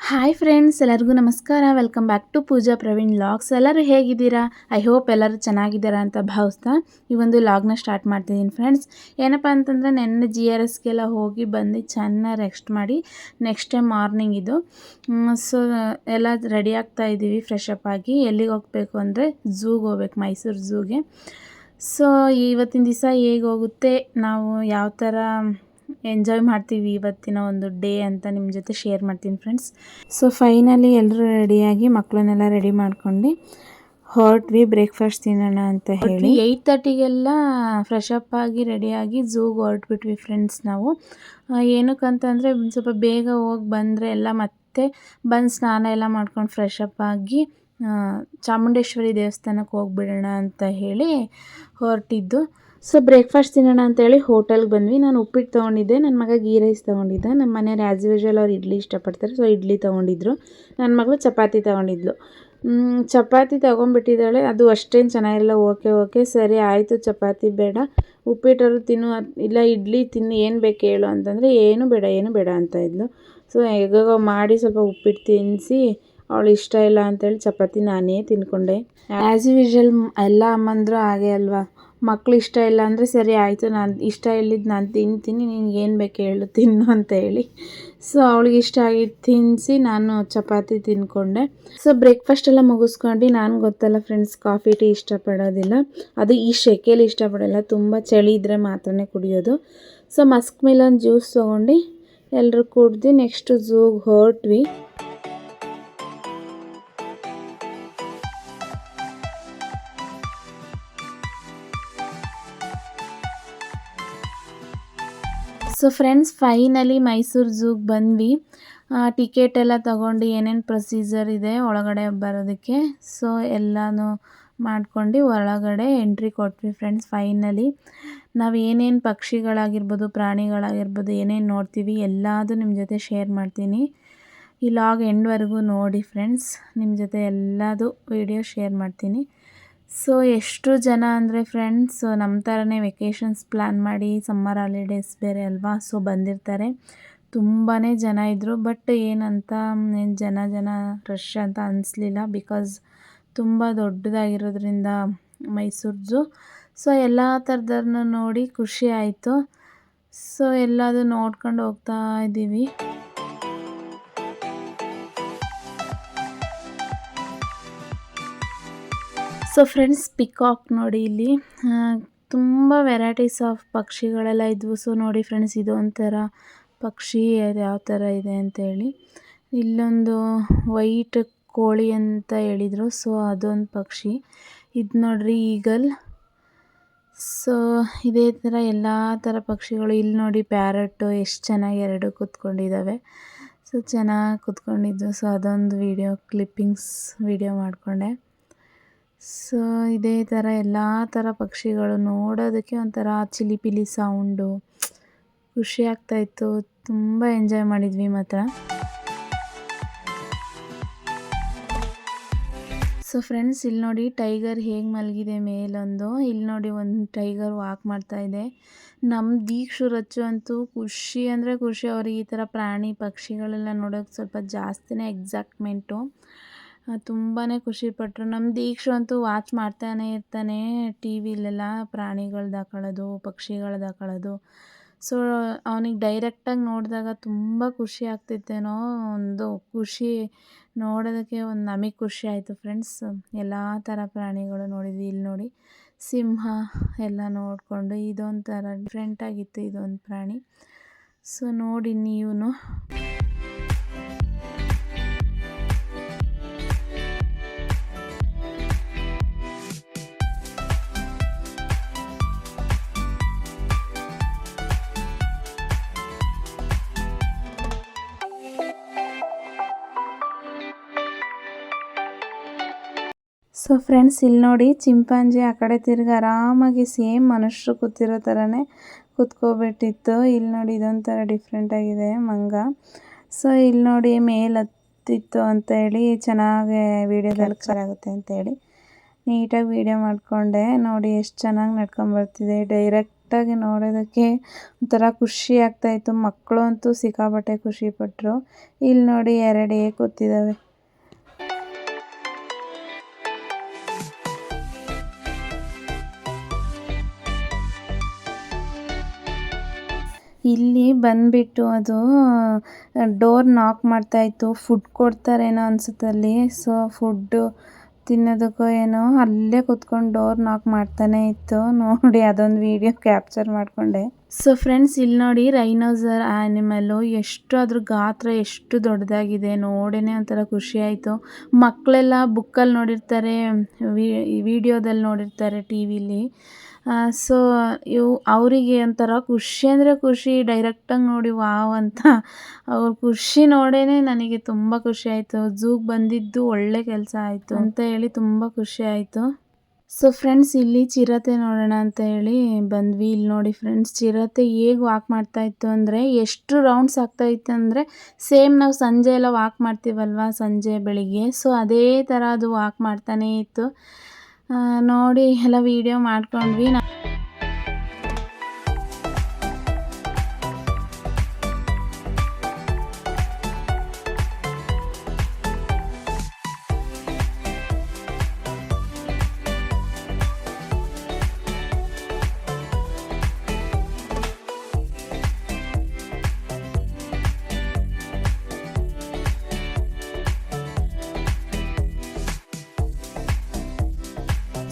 Hi friends, ಎಲ್ಲರಿಗೂ ನಮಸ್ಕಾರ. Welcome back to Pooja Praveen vlogs. ಎಲ್ಲರೂ ಹೇಗಿದ್ದೀರಾ? ಐ ಹೋಪ್ ಎಲ್ಲರೂ ಚೆನ್ನಾಗಿದ್ದೀರಾ ಅಂತ ಭಾವಿಸ್ತಾ ಈ ಒಂದು ವ್ಲಾಗ್ನ ಸ್ಟಾರ್ಟ್ ಮಾಡ್ತಿದ್ದೀನಿ ಫ್ರೆಂಡ್ಸ್. ಏನಪ್ಪ ಅಂತಂದರೆ ನೆನ್ನೆ GRSಗೆಲ್ಲ ಹೋಗಿ ಬಂದು ಚೆನ್ನಾಗಿ ರೆಸ್ಟ್ ಮಾಡಿ ನೆಕ್ಸ್ಟ್ ಟೈಮ್ ಮಾರ್ನಿಂಗ್ ಇದು ಸೊ ಎಲ್ಲ ರೆಡಿ ಆಗ್ತಾ ಇದ್ದೀವಿ ಫ್ರೆಶ್ ಅಪ್ ಆಗಿ. ಎಲ್ಲಿಗೆ ಹೋಗಬೇಕು ಅಂದರೆ ಝೂಗೆ ಹೋಗ್ಬೇಕು, ಮೈಸೂರು ಝೂಗೆ. ಸೊ ಇವತ್ತಿನ ದಿವಸ ಹೇಗೆ ಹೋಗುತ್ತೆ, ನಾವು ಯಾವ ಥರ ಎಂಜಾಯ್ ಮಾಡ್ತೀವಿ ಇವತ್ತಿನ ಒಂದು ಡೇ ಅಂತ ನಿಮ್ಮ ಜೊತೆ ಶೇರ್ ಮಾಡ್ತೀನಿ ಫ್ರೆಂಡ್ಸ್. ಸೊ ಫೈನಲಿ ಎಲ್ಲರೂ ರೆಡಿಯಾಗಿ ಮಕ್ಕಳನ್ನೆಲ್ಲ ರೆಡಿ ಮಾಡ್ಕೊಂಡು ಹೊರಟ್ವಿ ಬ್ರೇಕ್ಫಾಸ್ಟ್ ತಿನ್ನೋಣ ಅಂತ ಹೇಳಿ. 8:30ಗೆಲ್ಲ ಫ್ರೆಶ್ ಅಪ್ ಆಗಿ ರೆಡಿಯಾಗಿ ಝೂಗೆ ಹೊರಟ್ಬಿಟ್ವಿ ಫ್ರೆಂಡ್ಸ್. ನಾವು ಏನಕ್ಕಂತಂದರೆ ಸ್ವಲ್ಪ ಬೇಗ ಹೋಗಿ ಬಂದರೆ ಎಲ್ಲ ಮತ್ತೆ ಬಂದು ಸ್ನಾನ ಎಲ್ಲ ಮಾಡ್ಕೊಂಡು ಫ್ರೆಶ್ ಅಪ್ ಆಗಿ ಚಾಮುಂಡೇಶ್ವರಿ ದೇವಸ್ಥಾನಕ್ಕೆ ಹೋಗಿಬಿಡೋಣ ಅಂತ ಹೇಳಿ ಹೊರಟಿದ್ದು. ಸೊ ಬ್ರೇಕ್ಫಾಸ್ಟ್ ತಿನ್ನೋಣ ಅಂತೇಳಿ ಹೋಟೆಲ್ಗೆ ಬಂದ್ವಿ. ನಾನು ಉಪ್ಪಿಟ್ಟು ತೊಗೊಂಡಿದ್ದೆ, ನನ್ನ ಮಗ ಗೀ ರೈಸ್ ತೊಗೊಂಡಿದ್ದೆ. ನಮ್ಮ ಮನೆಯವ್ರು ಆ್ಯಸ್ ಯೂಶ್ವಲ್ ಅವ್ರು ಇಡ್ಲಿ ಇಷ್ಟಪಡ್ತಾರೆ, ಸೊ ಇಡ್ಲಿ ತೊಗೊಂಡಿದ್ರು. ನನ್ನ ಮಗಳು ಚಪಾತಿ ತೊಗೊಂಡಿದ್ಲು. ಚಪಾತಿ ತೊಗೊಂಡ್ಬಿಟ್ಟಿದ್ದಾಳೆ, ಅದು ಅಷ್ಟೇನು ಚೆನ್ನಾಗಿರಲ್ಲ. ಓಕೆ ಸರಿ ಆಯಿತು, ಚಪಾತಿ ಬೇಡ, ಉಪ್ಪಿಟ್ಟರು ತಿನ್ನು, ಇಲ್ಲ ಇಡ್ಲಿ ತಿನ್ನು, ಏನು ಬೇಕು ಹೇಳು ಅಂತಂದರೆ ಏನು ಬೇಡ ಅಂತ ಇದ್ಲು. ಸೊ ಹೇಗೋ ಮಾಡಿ ಸ್ವಲ್ಪ ಉಪ್ಪಿಟ್ಟು ತಿನ್ನಿಸಿ, ಅವಳು ಇಷ್ಟ ಇಲ್ಲ ಅಂತೇಳಿ ಚಪಾತಿ ನಾನೇ ತಿನ್ಕೊಂಡೆ. ಆ್ಯಸ್ ಯೂಶ್ವಲ್ ಎಲ್ಲ ಅಮ್ಮಂದರು ಹಾಗೆ ಅಲ್ವಾ, ಮಕ್ಳು ಇಷ್ಟ ಇಲ್ಲ ಅಂದರೆ ಸರಿ ಆಯಿತು, ನಾನು ಇಷ್ಟ ಇಲ್ಲಿದ್ದು ನಾನು ತಿಂತೀನಿ, ನಿನ್ಗೆ ಏನು ಬೇಕು ಹೇಳು ತಿನ್ನು ಅಂತ ಹೇಳಿ. ಸೊ ಅವಳಿಗೆ ಇಷ್ಟ ಆಗಿದ್ದು ತಿನ್ನಿಸಿ ನಾನು ಚಪಾತಿ ತಿನ್ಕೊಂಡೆ. ಸೊ ಬ್ರೇಕ್ಫಾಸ್ಟ್ ಎಲ್ಲ ಮುಗಿಸ್ಕೊಂಡು, ನಾನು ಗೊತ್ತಲ್ಲ ಫ್ರೆಂಡ್ಸ್, ಕಾಫಿ ಟೀ ಇಷ್ಟಪಡೋದಿಲ್ಲ, ಅದು ಈ ಸೆಕೆಯಲ್ಲಿ ಇಷ್ಟಪಡೋಲ್ಲ, ತುಂಬ ಚಳಿ ಇದ್ದರೆ ಮಾತ್ರನೇ ಕುಡಿಯೋದು. ಸೊ ಮಸ್ಕ್ ಮಿಲನ್ ಜ್ಯೂಸ್ ತೊಗೊಂಡು ಎಲ್ಲರೂ ಕುಡ್ದು ನೆಕ್ಸ್ಟ್ ಝೂಗೆ ಹೊರಟ್ವಿ. ಸೊ ಫ್ರೆಂಡ್ಸ್ ಫೈನಲಿ ಮೈಸೂರು ಝೂಗೆ ಬಂದ್ವಿ. ಟಿಕೆಟ್ ಎಲ್ಲ ತೊಗೊಂಡು ಏನೇನು ಪ್ರೊಸೀಜರ್ ಇದೆ ಒಳಗಡೆ ಬರೋದಕ್ಕೆ, ಸೊ ಎಲ್ಲನೂ ಮಾಡ್ಕೊಂಡು ಒಳಗಡೆ ಎಂಟ್ರಿ ಕೊಟ್ವಿ ಫ್ರೆಂಡ್ಸ್. ಫೈನಲಿ ನಾವು ಏನೇನು ಪಕ್ಷಿಗಳಾಗಿರ್ಬೋದು, ಪ್ರಾಣಿಗಳಾಗಿರ್ಬೋದು, ಏನೇನು ನೋಡ್ತೀವಿ ಎಲ್ಲದೂ ನಿಮ್ಮ ಜೊತೆ ಶೇರ್ ಮಾಡ್ತೀನಿ. ಈ ಲಾಗ್ ಎಂಡ್ವರೆಗೂ ನೋಡಿ ಫ್ರೆಂಡ್ಸ್, ನಿಮ್ಮ ಜೊತೆ ಎಲ್ಲದೂ ವಿಡಿಯೋ ಶೇರ್ ಮಾಡ್ತೀನಿ. ಸೊ ಎಷ್ಟು ಜನ ಅಂದರೆ ಫ್ರೆಂಡ್ಸ್ ನಮ್ಮ ಥರನೇ ವೆಕೇಷನ್ಸ್ ಪ್ಲ್ಯಾನ್ ಮಾಡಿ, ಸಮ್ಮರ್ ಹಾಲಿಡೇಸ್ ಬೇರೆ ಅಲ್ವಾ, ಸೊ ಬಂದಿರ್ತಾರೆ. ತುಂಬಾ ಜನ ಇದ್ದರು, ಬಟ್ ಏನಂತ ಏನು ಜನ ರಶ್ ಅಂತ ಅನಿಸ್ಲಿಲ್ಲ, ಬಿಕಾಸ್ ತುಂಬ ದೊಡ್ಡದಾಗಿರೋದ್ರಿಂದ ಮೈಸೂರು ಝೂ. ಸೊ ಎಲ್ಲ ಥರದವ್ರನ್ನ ನೋಡಿ ಖುಷಿ ಆಯಿತು. ಸೊ ಎಲ್ಲದೂ ನೋಡ್ಕೊಂಡು ಹೋಗ್ತಾ ಇದ್ದೀವಿ. ಸೊ ಫ್ರೆಂಡ್ಸ್ ಪಿಕಾಕ್ ನೋಡಿ, ಇಲ್ಲಿ ತುಂಬ ವೆರೈಟೀಸ್ ಆಫ್ ಪಕ್ಷಿಗಳೆಲ್ಲ ಇದ್ವು. ಸೊ ನೋಡಿ ಫ್ರೆಂಡ್ಸ್, ಇದೊಂಥರ ಪಕ್ಷಿ, ಅದು ಯಾವ ಥರ ಇದೆ ಅಂತೇಳಿ. ಇಲ್ಲೊಂದು ವೈಟ್ ಕೋಳಿ ಅಂತ ಹೇಳಿದರು, ಸೊ ಅದೊಂದು ಪಕ್ಷಿ. ಇದು ನೋಡ್ರಿ ಈಗಲ್. ಸೊ ಇದೇ ಥರ ಎಲ್ಲ ಥರ ಪಕ್ಷಿಗಳು. ಇಲ್ಲಿ ನೋಡಿ ಪ್ಯಾರಟ್ಟು ಎಷ್ಟು ಚೆನ್ನಾಗಿ ಎರಡು ಕೂತ್ಕೊಂಡಿದ್ದಾವೆ. ಸೊ ಚೆನ್ನಾಗಿ ಕೂತ್ಕೊಂಡಿದ್ದು, ಸೊ ಅದೊಂದು ಕ್ಲಿಪ್ಪಿಂಗ್ಸ್ ವಿಡಿಯೋ ಮಾಡಿಕೊಂಡೆ. ಸೊ ಇದೇ ಥರ ಎಲ್ಲ ಥರ ಪಕ್ಷಿಗಳು ನೋಡೋದಕ್ಕೆ ಒಂಥರ ಚಿಲಿಪಿಲಿ ಸೌಂಡು, ಖುಷಿ ಆಗ್ತಾಯಿತ್ತು. ತುಂಬ ಎಂಜಾಯ್ ಮಾಡಿದ್ವಿ ಮಾತ್ರ. ಸೊ ಫ್ರೆಂಡ್ಸ್ ಇಲ್ಲಿ ನೋಡಿ ಟೈಗರ್ ಹೇಗೆ ಮಲಗಿದೆ ಮೇಲೊಂದು. ಇಲ್ಲಿ ನೋಡಿ ಒಂದು ಟೈಗರ್ ವಾಕ್ ಮಾಡ್ತಾಯಿದೆ. ನಮ್ಮ ದೀಕ್ಷು ರಚ್ಚು ಅಂತೂ ಖುಷಿ ಅಂದರೆ ಖುಷಿ. ಅವ್ರಿಗೆ ಈ ಥರ ಪ್ರಾಣಿ ಪಕ್ಷಿಗಳೆಲ್ಲ ನೋಡೋಕೆ ಸ್ವಲ್ಪ ಜಾಸ್ತಿನೇ ಎಕ್ಸೈಟ್ಮೆಂಟು, ತುಂಬಾ ಖುಷಿಪಟ್ಟರು. ನಮ್ಮ ದೀಕ್ಷು ಅಂತೂ ವಾಚ್ ಮಾಡ್ತಾನೆ ಇರ್ತಾನೆ ಟಿ ವಿಲೆಲ್ಲ, ಪ್ರಾಣಿಗಳ್ದು ಹಾಕೊಳ್ಳೋದು, ಪಕ್ಷಿಗಳ್ದು ಹಾಕೊಳ್ಳೋದು. ಸೊ ಅವನಿಗೆ ಡೈರೆಕ್ಟಾಗಿ ನೋಡಿದಾಗ ತುಂಬ ಖುಷಿ ಆಗ್ತಿತ್ತೇನೋ, ಒಂದು ಖುಷಿ ನೋಡೋದಕ್ಕೆ ನಮಗೆ ಖುಷಿ ಆಯಿತು ಫ್ರೆಂಡ್ಸ್. ಎಲ್ಲ ಥರ ಪ್ರಾಣಿಗಳು ನೋಡಿದ್ವಿ. ಇಲ್ಲಿ ನೋಡಿ ಸಿಂಹ ಎಲ್ಲ ನೋಡಿಕೊಂಡು, ಇದೊಂಥರ ಡಿಫ್ರೆಂಟಾಗಿತ್ತು ಇದೊಂದು ಪ್ರಾಣಿ. ಸೊ ನೋಡಿ ನೀವು. ಸೊ ಫ್ರೆಂಡ್ಸ್ ಇಲ್ಲಿ ನೋಡಿ ಚಿಂಪಾಂಜಿ ಆ ಕಡೆ ತಿರ್ಗಿ ಆರಾಮಾಗಿ ಸೇಮ್ ಮನುಷ್ಯರು ಕೂತಿರೋ ಥರನೇ ಕೂತ್ಕೊಬಿಟ್ಟಿತ್ತು. ಇಲ್ಲಿ ನೋಡಿ ಇದೊಂಥರ ಡಿಫ್ರೆಂಟಾಗಿದೆ ಮಂಗ. ಸೊ ಇಲ್ಲಿ ನೋಡಿ ಮೇಲೆ ಹತ್ತಿತ್ತು ಅಂತೇಳಿ ಚೆನ್ನಾಗಿ ವೀಡಿಯೋ ಕ್ಯಾಪ್ಚರ್ ಆಗುತ್ತೆ ಅಂತೇಳಿ ನೀಟಾಗಿ ವೀಡಿಯೋ ಮಾಡಿಕೊಂಡೆ. ನೋಡಿ ಎಷ್ಟು ಚೆನ್ನಾಗಿ ನಡ್ಕೊಂಬರ್ತಿದೆ, ಡೈರೆಕ್ಟ್ ಕರೆಕ್ಟಾಗಿ ನೋಡೋದಕ್ಕೆ ಒಂಥರ ಖುಷಿ ಆಗ್ತಾಯಿತ್ತು. ಮಕ್ಕಳು ಅಂತೂ ಸಿಕ್ಕಾಪಟ್ಟೆ ಖುಷಿಪಟ್ಟರು. ಇಲ್ಲಿ ನೋಡಿ 2 ಕೂತಿದ್ದಾವೆ. ಇಲ್ಲಿ ಬಂದುಬಿಟ್ಟು ಅದು ಡೋರ್ ನಾಕ್ ಮಾಡ್ತಾಯಿತ್ತು. ಫುಡ್ ಕೊಡ್ತಾರೇನೋ ಅನ್ಸುತ್ತೆ ಅಲ್ಲಿ. ಸೊ ಫುಡ್ಡು ತಿನ್ನೋದಕ್ಕೋ ಏನೋ ಅಲ್ಲೇ ಕೂತ್ಕೊಂಡು ಡೋರ್ ನಾಕ್ ಮಾಡ್ತಾನೆ ಇತ್ತು. ನೋಡಿ ಅದೊಂದು ವಿಡಿಯೋ ಕ್ಯಾಪ್ಚರ್ ಮಾಡಿಕೊಂಡೆ. ಸೊ ಫ್ರೆಂಡ್ಸ್, ಇಲ್ಲಿ ನೋಡಿ ರೈನೋಸರ್ ಆ್ಯನಿಮಲ್ಲು ಎಷ್ಟು ಅದ್ರ ಗಾತ್ರ ಎಷ್ಟು ದೊಡ್ಡದಾಗಿದೆ. ನೋಡೇ ಒಂಥರ ಖುಷಿ ಆಯಿತು. ಮಕ್ಕಳೆಲ್ಲ ಬುಕ್ಕಲ್ಲಿ ನೋಡಿರ್ತಾರೆ, ವಿಡಿಯೋದಲ್ಲಿ ನೋಡಿರ್ತಾರೆ, ಟಿ ವಿಲಿ. ಸೊ ಅವರಿಗೆ ಒಂಥರ ಖುಷಿ ಅಂದರೆ ಖುಷಿ. ಡೈರೆಕ್ಟಾಗಿ ನೋಡಿ ವಾವ್ ಅಂತ ಅವ್ರ ಖುಷಿ ನೋಡೇ ನನಗೆ ತುಂಬ ಖುಷಿ ಆಯಿತು. ಝೂಗೆ ಬಂದಿದ್ದು ಒಳ್ಳೆ ಕೆಲಸ ಆಯಿತು ಅಂತ ಹೇಳಿ ತುಂಬ ಖುಷಿ ಆಯಿತು. ಸೊ ಫ್ರೆಂಡ್ಸ್, ಇಲ್ಲಿ ಚಿರತೆ ನೋಡೋಣ ಅಂತ ಹೇಳಿ ಬಂದ್ವಿ. ಇಲ್ಲಿ ನೋಡಿ ಫ್ರೆಂಡ್ಸ್, ಚಿರತೆ ಹೇಗೆ ವಾಕ್ ಮಾಡ್ತಾಯಿತ್ತು ಅಂದರೆ ಎಷ್ಟು ರೌಂಡ್ಸ್ ಆಗ್ತಾಯಿತ್ತು ಅಂದರೆ ಸೇಮ್ ನಾವು ಸಂಜೆ ಎಲ್ಲ ವಾಕ್ ಮಾಡ್ತೀವಲ್ವ, ಸಂಜೆ ಬೆಳಿಗ್ಗೆ. ಸೊ ಅದೇ ಥರ ಅದು ವಾಕ್ ಮಾಡ್ತಾನೇ ಇತ್ತು. ನೋಡಿ ಎಲ್ಲ ವೀಡಿಯೋ ಮಾಡ್ಕೊಂಡ್ವಿ.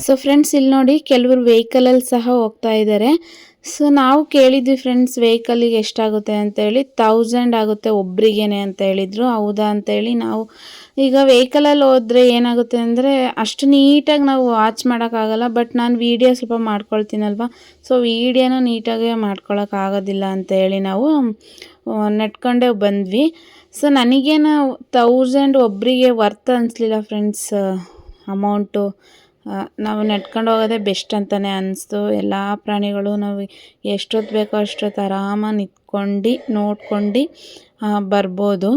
ಸೊ ಫ್ರೆಂಡ್ಸ್, ಇಲ್ಲಿ ನೋಡಿ ಕೆಲವರು ವೆಹಿಕಲಲ್ಲಿ ಸಹ ಹೋಗ್ತಾ ಇದ್ದಾರೆ. ಸೊ ನಾವು ಕೇಳಿದ್ವಿ ಫ್ರೆಂಡ್ಸ್, ವೆಹಿಕಲಿಗೆ ಎಷ್ಟಾಗುತ್ತೆ ಅಂತೇಳಿ. 1000 ಆಗುತ್ತೆ ಒಬ್ರಿಗೇನೆ ಅಂತ ಹೇಳಿದರು. ಹೌದಾ ಅಂತೇಳಿ ನಾವು ಈಗ ವೆಹಿಕಲಲ್ಲಿ ಹೋದರೆ ಏನಾಗುತ್ತೆ ಅಂದರೆ ಅಷ್ಟು ನೀಟಾಗಿ ನಾವು ವಾಚ್ ಮಾಡೋಕ್ಕಾಗಲ್ಲ. ಬಟ್ ನಾನು ವೀಡಿಯೋ ಸ್ವಲ್ಪ ಮಾಡ್ಕೊಳ್ತೀನಲ್ವ, ಸೊ ವೀಡಿಯೋನ ನೀಟಾಗಿ ಮಾಡ್ಕೊಳಕ್ಕಾಗೋದಿಲ್ಲ ಅಂತೇಳಿ ನಾವು ನಡ್ಕೊಂಡೇ ಬಂದ್ವಿ. ಸೊ ನನಗೇನು 1000 ಒಬ್ಬರಿಗೆ ವರ್ತ್ ಅನಿಸ್ಲಿಲ್ಲ ಫ್ರೆಂಡ್ಸ್ ಅಮೌಂಟು. ನಾವು ನಡ್ಕೊಂಡು ಹೋಗೋದೇ ಬೆಸ್ಟ್ ಅಂತಲೇ ಅನ್ನಿಸ್ತು. ಎಲ್ಲ ಪ್ರಾಣಿಗಳು ನಾವು ಎಷ್ಟೊತ್ತು ಬೇಕೋ ಅಷ್ಟೊತ್ತು ಆರಾಮಾಗಿ ನಿಂತ್ಕೊಂಡು ನೋಡ್ಕೊಂಡು ಬರ್ಬೋದು.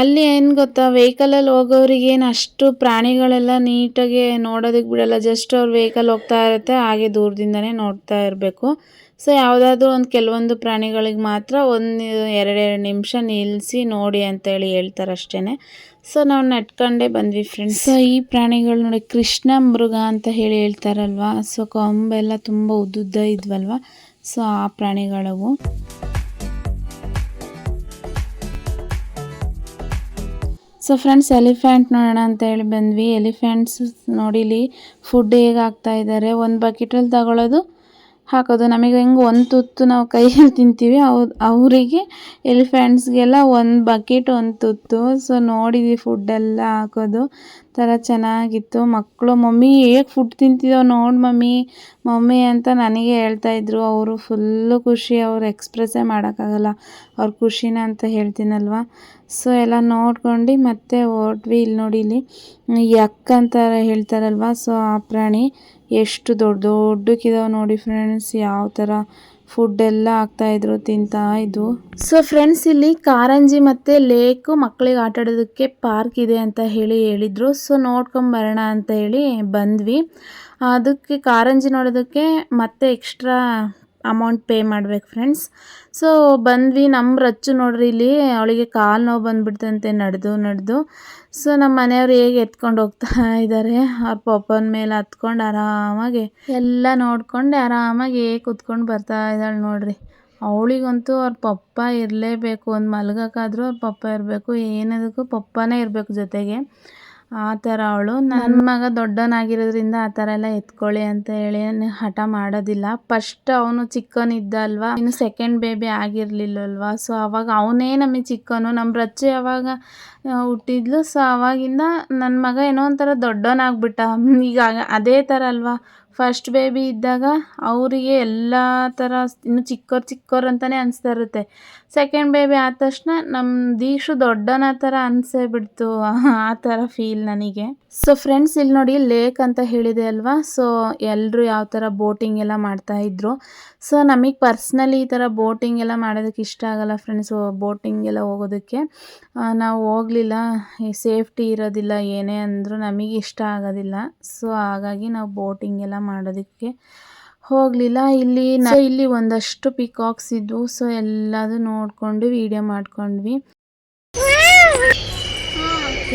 ಅಲ್ಲಿ ಏನು ಗೊತ್ತಾ, ವೆಹಿಕಲಲ್ಲಿ ಹೋಗೋರಿಗೇನು ಅಷ್ಟು ಪ್ರಾಣಿಗಳೆಲ್ಲ ನೀಟಾಗಿ ನೋಡೋದಕ್ಕೆ ಬಿಡೋಲ್ಲ. ಜಸ್ಟ್ ಅವ್ರ ವೆಹಿಕಲ್ ಹೋಗ್ತಾ ಇರುತ್ತೆ, ಹಾಗೆ ದೂರದಿಂದನೇ ನೋಡ್ತಾ ಇರಬೇಕು. ಸೊ ಯಾವುದಾದ್ರೂ ಕೆಲವೊಂದು ಪ್ರಾಣಿಗಳಿಗೆ ಮಾತ್ರ 1-2 ನಿಮಿಷ ನಿಲ್ಲಿಸಿ ನೋಡಿ ಅಂತೇಳಿ ಹೇಳ್ತಾರೆ ಅಷ್ಟೇ. ಸೊ ನಾವು ನಡ್ಕೊಂಡೇ ಬಂದ್ವಿ ಫ್ರೆಂಡ್ಸ್. ಸೊ ಈ ಪ್ರಾಣಿಗಳು ನೋಡಿ ಕೃಷ್ಣ ಮೃಗ ಅಂತ ಹೇಳಿ ಹೇಳ್ತಾರಲ್ವ. ಸೊ ಕೊಂಬೆಲ್ಲ ತುಂಬ ಉದ್ದುದ್ದ ಇದ್ವಲ್ವ. ಸೊ ಆ ಪ್ರಾಣಿಗಳವು. ಸೊ ಫ್ರೆಂಡ್ಸ್, ಎಲಿಫೆಂಟ್ ನೋಡೋಣ ಅಂತ ಹೇಳಿ ಬಂದ್ವಿ. ಎಲಿಫೆಂಟ್ಸ್ ನೋಡಿಲಿ ಫುಡ್ ಹೇಗೆ ಹಾಕ್ತಾ ಇದ್ದಾರೆ. ಒಂದು ಬಕೆಟಲ್ಲಿ ತಗೊಳ್ಳೋದು, ಹಾಕೋದು. ನಮಗೆ ಹೆಂಗೆ ಒಂದು ತುತ್ತು ನಾವು ಕೈಯಲ್ಲಿ ತಿಂತೀವಿ, ಅವರಿಗೆ ಎಲಿಫೆಂಟ್ಸ್ಗೆಲ್ಲ ಒಂದು ಬಕೆಟ್ ಒಂದು ತುತ್ತು. ಸೊ ನೋಡಿದ್ವಿ ಫುಡ್ಡೆಲ್ಲ ಹಾಕೋದು ಥರ ಚೆನ್ನಾಗಿತ್ತು. ಮಕ್ಕಳು ಮಮ್ಮಿ ಹೇಗೆ ಫುಡ್ ತಿಂತಿದ್ದೋ ನೋಡಿ ಮಮ್ಮಿ ಅಂತ ನನಗೆ ಹೇಳ್ತಾಯಿದ್ರು. ಅವರು ಫುಲ್ಲು ಖುಷಿ. ಅವ್ರು ಎಕ್ಸ್ಪ್ರೆಸ್ಸೇ ಮಾಡೋಕ್ಕಾಗಲ್ಲ ಅವ್ರ ಖುಷಿನ ಅಂತ ಹೇಳ್ತೀನಲ್ವ. ಸೊ ಎಲ್ಲ ನೋಡ್ಕೊಂಡು ಮತ್ತೆ ಹೊರಟ್ವಿ. ಇಲ್ಲಿ ನೋಡಿ, ಇಲ್ಲಿ ಯಕ್ ಅಂತ ಹೇಳ್ತಾರಲ್ವ. ಸೊ ಆ ಪ್ರಾಣಿ ಎಷ್ಟು ದೊಡ್ಡಕ್ಕಿದಾವೆ ನೋಡಿ ಫ್ರೆಂಡ್ಸ್. ಯಾವ ಥರ ಫುಡ್ಡೆಲ್ಲ ಹಾಕ್ತಾಯಿದ್ರು, ತಿಂತಾ ಇದ್ವು. ಸೊ ಫ್ರೆಂಡ್ಸ್, ಇಲ್ಲಿ ಕಾರಂಜಿ ಮತ್ತು ಲೇಕು ಮಕ್ಕಳಿಗೆ ಆಟ ಆಡೋದಕ್ಕೆ ಪಾರ್ಕ್ ಇದೆ ಅಂತ ಹೇಳಿದರು. ಸೊ ನೋಡ್ಕೊಂಬರೋಣ ಅಂತ ಹೇಳಿ ಬಂದ್ವಿ. ಅದಕ್ಕೆ ಕಾರಂಜಿ ನೋಡೋದಕ್ಕೆ ಮತ್ತೆ ಎಕ್ಸ್ಟ್ರಾ ಅಮೌಂಟ್ ಪೇ ಮಾಡ್ಬೇಕು ಫ್ರೆಂಡ್ಸ್. ಸೊ ಬಂದ್ವಿ. ನಮ್ಮ ರಚ್ಚು ನೋಡ್ರಿ, ಇಲ್ಲಿ ಅವಳಿಗೆ ಕಾಲು ನೋವು ಬಂದುಬಿಡ್ತಂತೆ ನಡೆದು. ಸೊ ನಮ್ಮ ಮನೆಯವ್ರು ಹೇಗೆ ಎತ್ಕೊಂಡು ಹೋಗ್ತಾ ಇದ್ದಾರೆ, ಅವ್ರ ಪಪ್ಪನ ಮೇಲೆ ಹತ್ಕೊಂಡು ಆರಾಮಾಗಿ ಎಲ್ಲ ನೋಡ್ಕೊಂಡು ಆರಾಮಾಗಿ ಕೂತ್ಕೊಂಡು ಬರ್ತಾ ಇದ್ದಾಳೆ ನೋಡ್ರಿ. ಅವಳಿಗಂತೂ ಅವ್ರ ಪಪ್ಪ ಇರಲೇಬೇಕು. ಒಂದು ಮಲ್ಗೋಕ್ಕಾದ್ರೂ ಅವ್ರ ಪಪ್ಪ ಇರಬೇಕು, ಏನದಕ್ಕೂ ಪಪ್ಪನೇ ಇರಬೇಕು ಜೊತೆಗೆ. ಆ ಥರ ಅವಳು. ನನ್ನ ಮಗ ದೊಡ್ಡವನಾಗಿರೋದ್ರಿಂದ ಆ ಥರ ಎಲ್ಲ ಎತ್ಕೊಳ್ಳಿ ಅಂತ ಹೇಳಿ ಹಠ ಮಾಡೋದಿಲ್ಲ. ಫಸ್ಟ್ ಅವನು ಚಿಕ್ಕವನಿದ್ದ ಅಲ್ವಾ, ಇನ್ನು ಸೆಕೆಂಡ್ ಬೇಬಿ ಆಗಿರಲಿಲ್ಲಲ್ವ. ಸೊ ಅವಾಗ ಅವನೇ ನಮಗೆ ಚಿಕ್ಕವನು. ನಮ್ಮ ರಚ್ಚು ಯಾವಾಗ ಹುಟ್ಟಿದ್ಲು, ಸೊ ಅವಾಗಿಂದ ನನ್ನ ಮಗ ಏನೋ ಒಂಥರ ದೊಡ್ಡವನಾಗ್ಬಿಟ್ಟ. ಈಗ ಅದೇ ಥರ ಅಲ್ವಾ, ಫಸ್ಟ್ ಬೇಬಿ ಇದ್ದಾಗ ಅವರಿಗೆ ಎಲ್ಲ ಥರ ಇನ್ನು ಚಿಕ್ಕವ್ರು ಅಂತಲೇ ಅನಿಸ್ತಾ ಇರುತ್ತೆ. ಸೆಕೆಂಡ್ ಬೇಬಿ ಆದ ತಕ್ಷಣ ನಮ್ಮ ದೀಕ್ಷು ದೊಡ್ಡನ ಥರ ಅನಿಸೇ ಬಿಡ್ತು. ಆ ಥರ ಫೀಲ್ ನನಗೆ. ಸೊ ಫ್ರೆಂಡ್ಸ್, ಇಲ್ಲಿ ನೋಡಿ ಲೇಕ್ ಅಂತ ಹೇಳಿದೆ ಅಲ್ವಾ. ಸೊ ಎಲ್ಲರೂ ಯಾವ ಥರ ಬೋಟಿಂಗ್ ಎಲ್ಲ ಮಾಡ್ತಾಯಿದ್ರು. ಸೊ ನಮಗೆ ಪರ್ಸ್ನಲಿ ಈ ಥರ ಬೋಟಿಂಗ್ ಎಲ್ಲ ಮಾಡೋದಕ್ಕೆ ಇಷ್ಟ ಆಗಲ್ಲ ಫ್ರೆಂಡ್ಸ್. ಬೋಟಿಂಗ್ ಎಲ್ಲ ಹೋಗೋದಕ್ಕೆ ನಾವು ಹೋಗಲಿಲ್ಲ. ಸೇಫ್ಟಿ ಇರೋದಿಲ್ಲ, ಏನೇ ಅಂದರೂ ನಮಗೆ ಇಷ್ಟ ಆಗೋದಿಲ್ಲ. ಸೊ ಹಾಗಾಗಿ ನಾವು ಬೋಟಿಂಗ್ ಎಲ್ಲ ಮಾಡೋದಕ್ಕೆ ಹೋಗಲಿಲ್ಲ. ಇಲ್ಲಿ ಒಂದಷ್ಟು ಪಿಕಾಕ್ಸ್ ಇದ್ವು. ಸೊ ಎಲ್ಲದು ನೋಡಿಕೊಂಡು ವಿಡಿಯೋ ಮಾಡ್ಕೊಂಡ್ವಿ.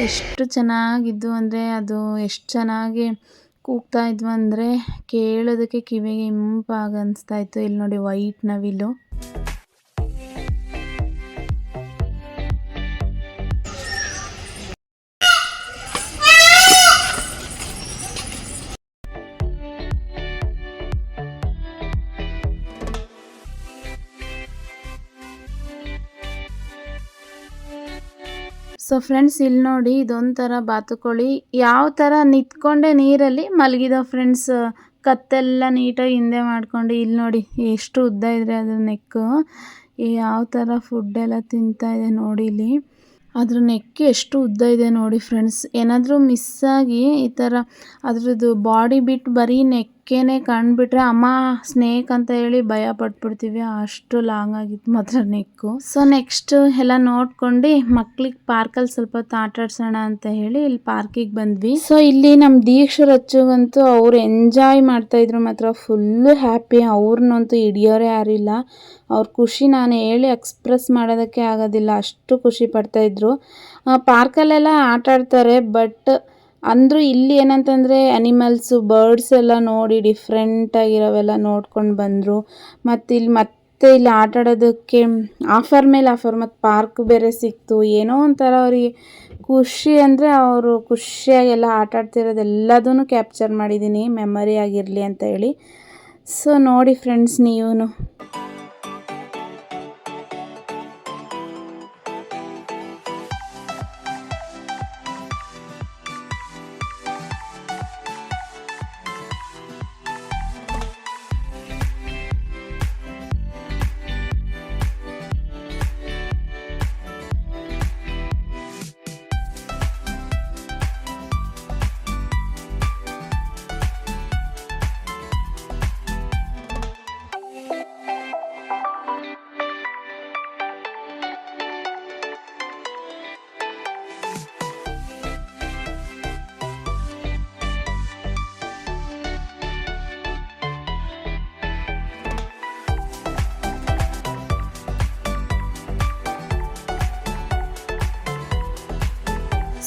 ಎಷ್ಟು ಚೆನ್ನಾಗಿದ್ದು ಅಂದರೆ ಅದು ಎಷ್ಟು ಚೆನ್ನಾಗಿ ಕೂಗ್ತಾ ಇದ್ವು ಅಂದರೆ ಕೇಳೋದಕ್ಕೆ ಕಿವಿಗೆ ಇಂಪಾಗಿ ಅನಿಸ್ತಾ ಇತ್ತು. ಇಲ್ಲಿ ನೋಡಿ ವೈಟ್ ನವಿಲು. ಸೊ ಫ್ರೆಂಡ್ಸ್ ಇಲ್ಲಿ ನೋಡಿ ಇದೊಂಥರ ಬಾತುಕೋಳಿ ಯಾವ ಥರ ನಿಂತ್ಕೊಂಡೆ ನೀರಲ್ಲಿ ಮಲಗಿದ ಫ್ರೆಂಡ್ಸ್. ಕತ್ತೆಲ್ಲ ನೀಟಾಗಿ ಹಿಂದೆ ಮಾಡ್ಕೊಂಡು ಇಲ್ಲಿ ನೋಡಿ ಎಷ್ಟು ಉದ್ದ ಇದ್ರೆ ಅದ್ರ ನೆಕ್ಕು. ಯಾವ ಥರ ಫುಡ್ ಎಲ್ಲ ತಿಂತಾ ಇದೆ ನೋಡಿ ಇಲ್ಲಿ. ಅದ್ರ ನೆಕ್ ಎಷ್ಟು ಉದ್ದ ಇದೆ ನೋಡಿ ಫ್ರೆಂಡ್ಸ್. ಏನಾದರೂ ಮಿಸ್ಸಾಗಿ ಈ ಥರ ಅದ್ರದ್ದು ಬಾಡಿ ಬಿಟ್ಟು ಬರೀ ನೆಕ್ಕೇನೆ ಕಂಡುಬಿಟ್ರೆ ಅಮ್ಮ ಸ್ನೇಕ್ ಅಂತ ಹೇಳಿ ಭಯ ಪಟ್ಬಿಡ್ತೀವಿ. ಅಷ್ಟು ಲಾಂಗ್ ಆಗಿತ್ತು ಮಾತ್ರ ನೆಕ್ಕು. ಸೊ ನೆಕ್ಸ್ಟ್ ಎಲ್ಲ ನೋಡ್ಕೊಂಡು ಮಕ್ಳಿಗೆ ಪಾರ್ಕಲ್ಲಿ ಸ್ವಲ್ಪ ಹೊತ್ತು ಆಟ ಆಡ್ಸೋಣ ಅಂತ ಹೇಳಿ ಇಲ್ಲಿ ಪಾರ್ಕಿಗೆ ಬಂದ್ವಿ. ಸೊ ಇಲ್ಲಿ ನಮ್ಮ ದೀಕ್ಷರ ಹಚ್ಚುಗಂತೂ ಅವ್ರು ಎಂಜಾಯ್ ಮಾಡ್ತಾಯಿದ್ರು ಮಾತ್ರ ಫುಲ್ಲು ಹ್ಯಾಪಿ. ಅವ್ರನ್ನಂತೂ ಹಿಡಿಯೋರೇ ಯಾರಿಲ್ಲ. ಅವ್ರ ಖುಷಿ ನಾನು ಹೇಳಿ ಎಕ್ಸ್ಪ್ರೆಸ್ ಮಾಡೋದಕ್ಕೆ ಆಗೋದಿಲ್ಲ, ಅಷ್ಟು ಖುಷಿ ಪಡ್ತಾಯಿದ್ರು. ಪಾರ್ಕಲ್ಲೆಲ್ಲ ಆಟ ಆಡ್ತಾರೆ, ಬಟ್ ಅಂದರೂ ಇಲ್ಲಿ ಏನಂತಂದರೆ ಅನಿಮಲ್ಸು ಬರ್ಡ್ಸ್ ಎಲ್ಲ ನೋಡಿ ಡಿಫ್ರೆಂಟಾಗಿರೋವೆಲ್ಲ ನೋಡ್ಕೊಂಡು ಬಂದರು. ಮತ್ತು ಇಲ್ಲಿ ಆಟ ಆಡೋದಕ್ಕೆ ಆಫರ್ ಮೇಲೆ ಆಫರ್, ಮತ್ತು ಪಾರ್ಕ್ ಬೇರೆ ಸಿಕ್ತು. ಏನೋ ಒಂಥರ ಅವರಿಗೆ ಖುಷಿ ಅಂದರೆ ಅವರು ಖುಷಿಯಾಗೆಲ್ಲ ಆಟ ಆಡ್ತಿರೋದೆಲ್ಲದೂ ಕ್ಯಾಪ್ಚರ್ ಮಾಡಿದ್ದೀನಿ ಮೆಮೊರಿ ಆಗಿರಲಿ ಅಂತ ಹೇಳಿ. ಸೊ ನೋಡಿ ಫ್ರೆಂಡ್ಸ್ ನೀವು.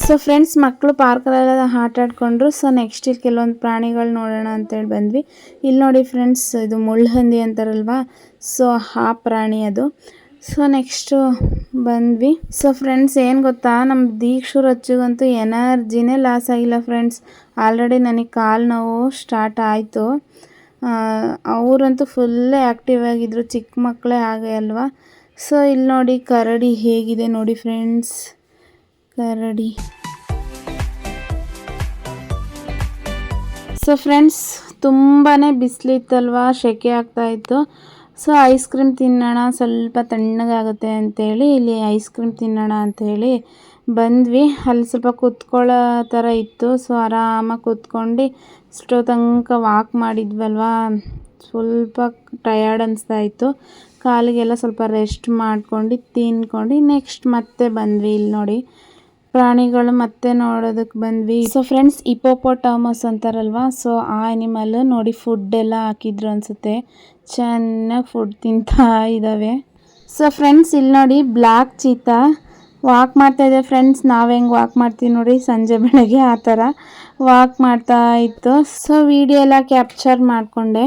ಸೊ ಫ್ರೆಂಡ್ಸ್ ಮಕ್ಕಳು ಪಾರ್ಕಲ್ಲೆಲ್ಲ ಆಟ ಆಡ್ಕೊಂಡ್ರು. ಸೊ ನೆಕ್ಸ್ಟ್ ಇಲ್ಲಿ ಕೆಲವೊಂದು ಪ್ರಾಣಿಗಳು ನೋಡೋಣ ಅಂತೇಳಿ ಬಂದ್ವಿ. ಇಲ್ಲಿ ನೋಡಿ ಫ್ರೆಂಡ್ಸ್ ಇದು ಮುಳ್ಳುಹಂದಿ ಅಂತಾರಲ್ವಾ, ಸೊ ಆ ಪ್ರಾಣಿ ಅದು. ಸೊ ನೆಕ್ಸ್ಟು ಬಂದ್ವಿ. ಸೊ ಫ್ರೆಂಡ್ಸ್ ಏನು ಗೊತ್ತಾ, ನಮ್ಮ ದೀಕ್ಷರ ಹಚ್ಚಿಗಂತೂ ಎನರ್ಜಿನೇ ಲಾಸ್ ಆಗಿಲ್ಲ ಫ್ರೆಂಡ್ಸ್. ಆಲ್ರೆಡಿ ನನಗೆ ಕಾಲು ನೋವು ಸ್ಟಾರ್ಟ್ ಆಯಿತು. ಅವರಂತೂ ಫುಲ್ಲೇ ಆ್ಯಕ್ಟಿವ್ ಆಗಿದ್ರು, ಚಿಕ್ಕ ಮಕ್ಕಳೇ ಹಾಗೆ ಅಲ್ವಾ. ಸೊ ಇಲ್ಲಿ ನೋಡಿ ಕರಡಿ ಹೇಗಿದೆ ನೋಡಿ ಫ್ರೆಂಡ್ಸ್, ಕರಡಿ. ಸೊ ಫ್ರೆಂಡ್ಸ್ ತುಂಬಾ ಬಿಸಿಲಿತ್ತಲ್ವ, ಸೆಕೆ ಆಗ್ತಾಯಿತ್ತು. ಸೊ ಐಸ್ ಕ್ರೀಮ್ ತಿನ್ನೋಣ, ಸ್ವಲ್ಪ ತಣ್ಣಗಾಗುತ್ತೆ ಅಂತೇಳಿ ಇಲ್ಲಿ ಐಸ್ ಕ್ರೀಮ್ ತಿನ್ನೋಣ ಅಂಥೇಳಿ ಬಂದ್ವಿ. ಅಲ್ಲಿ ಸ್ವಲ್ಪ ಕೂತ್ಕೊಳ್ಳೋ ಥರ ಇತ್ತು. ಸೊ ಆರಾಮಾಗಿ ಕೂತ್ಕೊಂಡು ಇಷ್ಟೋ ತನಕ ವಾಕ್ ಮಾಡಿದ್ವಲ್ವ, ಸ್ವಲ್ಪ ಟಯರ್ಡ್ ಅನಿಸ್ತಾ ಇತ್ತು. ಕಾಲಿಗೆಲ್ಲ ಸ್ವಲ್ಪ ರೆಸ್ಟ್ ಮಾಡ್ಕೊಂಡು ತಿನ್ಕೊಂಡು ನೆಕ್ಸ್ಟ್ ಮತ್ತೆ ಬಂದ್ವಿ. ಇಲ್ಲಿ ನೋಡಿ ಪ್ರಾಣಿಗಳು ಮತ್ತೆ ನೋಡೋದಕ್ಕೆ ಬಂದ್ವಿ. ಸೊ ಫ್ರೆಂಡ್ಸ್ ಹಿಪೋಪೋಟಾಮಸ್ ಅಂತಾರಲ್ವ, ಸೊ ಆ ಅನಿಮಲ್ ನೋಡಿ ಫುಡ್ ಎಲ್ಲ ಹಾಕಿದ್ರು ಅನಿಸುತ್ತೆ, ಚೆನ್ನಾಗಿ ಫುಡ್ ತಿಂತಾ ಇದ್ದಾವೆ. ಸೊ ಫ್ರೆಂಡ್ಸ್ ಇಲ್ಲಿ ನೋಡಿ ಬ್ಲ್ಯಾಕ್ ಚೀತಾ ವಾಕ್ ಮಾಡ್ತಾಯಿದೆ ಫ್ರೆಂಡ್ಸ್. ನಾವು ಹೆಂಗೆ ವಾಕ್ ಮಾಡ್ತೀವಿ ನೋಡಿ ಸಂಜೆ ಬೆಳಗ್ಗೆ ಆ ಥರ ವಾಕ್ ಮಾಡ್ತಾ ಇತ್ತು. ಸೊ ವಿಡಿಯೋ ಎಲ್ಲ ಕ್ಯಾಪ್ಚರ್ ಮಾಡಿಕೊಂಡೆ.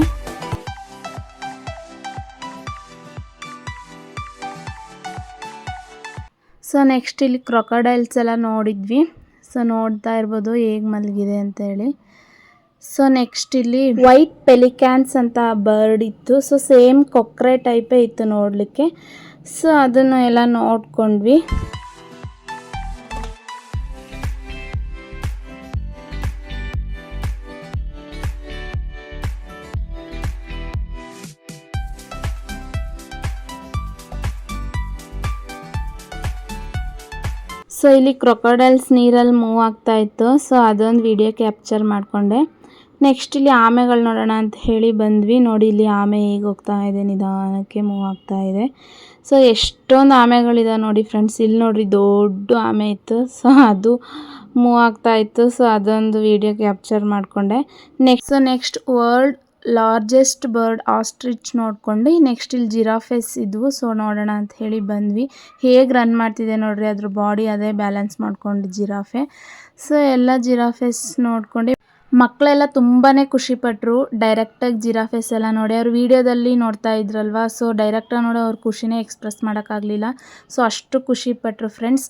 ಸೊ ನೆಕ್ಸ್ಟ್ ಇಲ್ಲಿ ಕ್ರೊಕೊಡೈಲ್ಸ್ ಎಲ್ಲ ನೋಡಿದ್ವಿ. ಸೊ ನೋಡ್ತಾ ಇರ್ಬೋದು ಹೇಗೆ ಮಲಗಿದೆ ಅಂತೇಳಿ. ಸೊ ನೆಕ್ಸ್ಟ್ ಇಲ್ಲಿ ವೈಟ್ ಪೆಲಿಕ್ಯಾನ್ಸ್ ಅಂತ ಬರ್ಡ್ ಇತ್ತು. ಸೊ ಸೇಮ್ ಕೊಕ್ರೆ ಟೈಪೇ ಇತ್ತು ನೋಡಲಿಕ್ಕೆ. ಸೊ ಅದನ್ನು ಎಲ್ಲ ನೋಡ್ಕೊಂಡ್ವಿ. ಸೊ ಇಲ್ಲಿ ಕ್ರೊಕೊಡೈಲ್ಸ್ ನೀರಲ್ಲಿ ಮೂವ್ ಆಗ್ತಾ ಇತ್ತು. ಸೊ ಅದೊಂದು ವಿಡಿಯೋ ಕ್ಯಾಪ್ಚರ್ ಮಾಡಿಕೊಂಡೆ. ನೆಕ್ಸ್ಟ್ ಇಲ್ಲಿ ಆಮೆಗಳು ನೋಡೋಣ ಅಂತ ಹೇಳಿ ಬಂದ್ವಿ. ನೋಡಿ ಇಲ್ಲಿ ಆಮೆ ಹೇಗೆ ಹೋಗ್ತಾ ಇದೆ, ನಿಧಾನಕ್ಕೆ ಮೂವ್ ಆಗ್ತಾ ಇದೆ. ಸೊ ಎಷ್ಟೊಂದು ಆಮೆಗಳಿದಾವೆ ನೋಡಿ ಫ್ರೆಂಡ್ಸ್. ಇಲ್ಲಿ ನೋಡ್ರಿ ದೊಡ್ಡ ಆಮೆ ಇತ್ತು. ಸೊ ಅದು ಮೂವ್ ಆಗ್ತಾ ಇತ್ತು. ಸೊ ಅದೊಂದು ವಿಡಿಯೋ ಕ್ಯಾಪ್ಚರ್ ಮಾಡಿಕೊಂಡೆ. Next world largest bird ostrich ನೋಡ್ಕೊಂಡು ನೆಕ್ಸ್ಟ್ ಇಲ್ಲಿ ಜಿರಾಫೆಸ್ ಇದ್ವು. ಸೊ ನೋಡೋಣ ಅಂತ ಹೇಳಿ ಬಂದ್ವಿ. ಹೇಗೆ ರನ್ ಮಾಡ್ತಿದೆ ನೋಡ್ರಿ, ಅದ್ರ ಬಾಡಿ ಅದೇ ಬ್ಯಾಲೆನ್ಸ್ ಮಾಡ್ಕೊಂಡು ಜಿರಾಫೆ. ಸೊ ಎಲ್ಲ ಜಿರಾಫೆಸ್ ನೋಡ್ಕೊಂಡು ಮಕ್ಕಳೆಲ್ಲ ತುಂಬಾ ಖುಷಿಪಟ್ಟರು ಡೈರೆಕ್ಟಾಗಿ ಜಿರಾಫೆಸ್ ಎಲ್ಲ ನೋಡಿ. ಅವ್ರು ವೀಡಿಯೋದಲ್ಲಿ ನೋಡ್ತಾ ಇದ್ರಲ್ವ, ಸೊ ಡೈರೆಕ್ಟಾಗಿ ನೋಡಿ ಅವ್ರ ಖುಷಿನೇ ಎಕ್ಸ್ಪ್ರೆಸ್ ಮಾಡೋಕ್ಕಾಗಲಿಲ್ಲ. ಸೊ ಅಷ್ಟು ಖುಷಿಪಟ್ಟರು ಫ್ರೆಂಡ್ಸ್.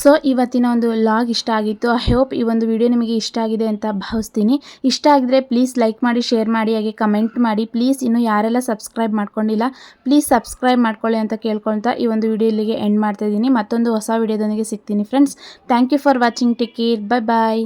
ಸೊ ಇವತ್ತಿನ ಒಂದು ವ್ಲಾಗ್ ಇಷ್ಟ ಆಗಿತ್ತು. ಐ ಹೋಪ್ ಈ ಒಂದು ವಿಡಿಯೋ ನಿಮಗೆ ಇಷ್ಟ ಆಗಿದೆ ಅಂತ ಭಾವಿಸ್ತೀನಿ. ಇಷ್ಟ ಆಗಿದ್ರೆ ಪ್ಲೀಸ್ ಲೈಕ್ ಮಾಡಿ, ಶೇರ್ ಮಾಡಿ, ಹಾಗೆ ಕಮೆಂಟ್ ಮಾಡಿ. ಪ್ಲೀಸ್ ಇನ್ನು ಯಾರೆಲ್ಲ ಸಬ್ಸ್ಕ್ರೈಬ್ ಮಾಡ್ಕೊಂಡಿಲ್ಲ ಪ್ಲೀಸ್ ಸಬ್ಸ್ಕ್ರೈಬ್ ಮಾಡ್ಕೊಳ್ಳಿ ಅಂತ ಕೇಳ್ಕೊಳ್ತಾ ಈ ಒಂದು ವಿಡಿಯೋ ಇಲ್ಲಿಗೆ ಎಂಡ್ ಮಾಡ್ತಾ ಇದ್ದೀನಿ. ಮತ್ತೊಂದು ಹೊಸ ವಿಡಿಯೋದೊಂದಿಗೆ ಸಿಗ್ತೀನಿ friends. Thank you for watching. Take care. Bye bye.